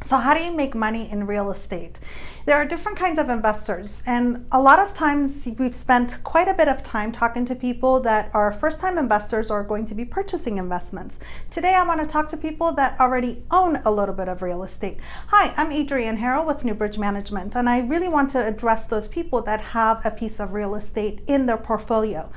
So how do you make money in real estate? There are different kinds of investors, and a lot of times we've spent quite a bit of time talking to people that are first-time investors or going to be purchasing investments. Today I want to talk to people that already own a little bit of real estate. Hi, I'm Adrienne Harrell with Newbridge Management, and I really want to address those people that have a piece of real estate in their portfolio.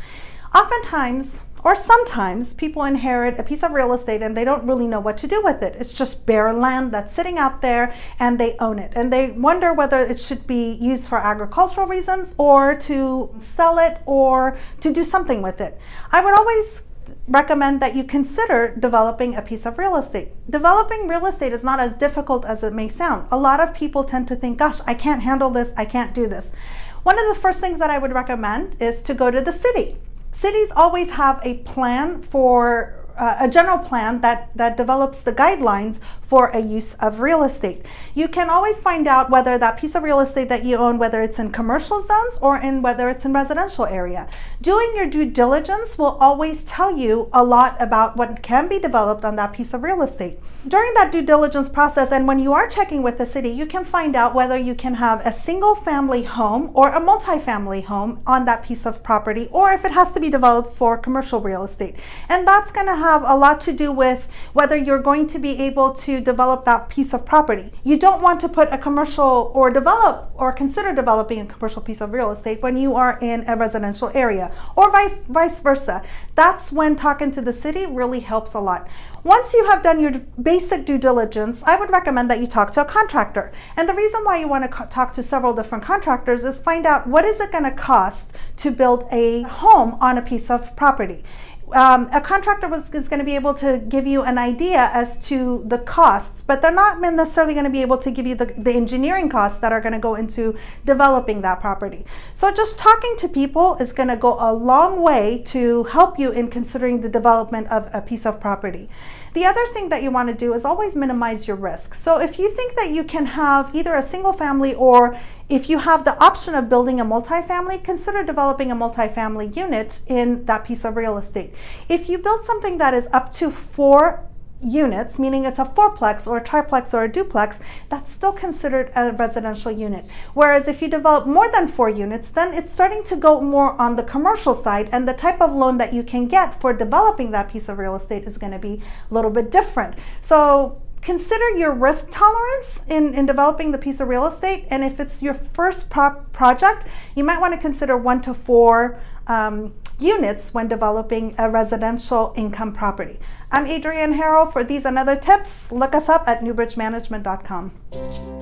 Oftentimes, or sometimes, people inherit a piece of real estate and they don't really know what to do with it. It's just bare land that's sitting out there and they own it. And they wonder whether it should be used for agricultural reasons or to sell it or to do something with it. I would always recommend that you consider developing a piece of real estate. Developing real estate is not as difficult as it may sound. A lot of people tend to think, gosh, I can't handle this, I can't do this. One of the first things that I would recommend is to go to the city. Cities always have a plan for a general plan that develops the guidelines for a use of real estate. You can always find out whether that piece of real estate that you own, whether it's in commercial zones or whether it's in residential area. Doing your due diligence will always tell you a lot about what can be developed on that piece of real estate. During that due diligence process, and when you are checking with the city, you can find out whether you can have a single family home or a multifamily home on that piece of property, or if it has to be developed for commercial real estate. And that's going to have a lot to do with whether you're going to be able to develop that piece of property. You don't want to put a commercial or develop or consider developing a commercial piece of real estate when you are in a residential area, or vice versa. That's when talking to the city really helps a lot. Once you have done your basic due diligence, I would recommend that you talk to a contractor. And the reason why you want to talk to several different contractors is find out what is it going to cost to build a home on a piece of property. A contractor is going to be able to give you an idea as to the costs, but they're not necessarily going to be able to give you the engineering costs that are going to go into developing that property. So just talking to people is going to go a long way to help you in considering the development of a piece of property. The other thing that you want to do is always minimize your risk. So if you think that you can have either a single family, or if you have the option of building a multifamily, consider developing a multifamily unit in that piece of real estate. If you build something that is up to 4 units, meaning it's a fourplex or a triplex or a duplex, that's still considered a residential unit. Whereas if you develop more than 4 units, then it's starting to go more on the commercial side, and the type of loan that you can get for developing that piece of real estate is going to be a little bit different. So consider your risk tolerance in developing the piece of real estate, and if it's your first project, you might want to consider 1 to 4 units when developing a residential income property. I'm Adrienne Harrell. For these and other tips, look us up at newbridgemanagement.com.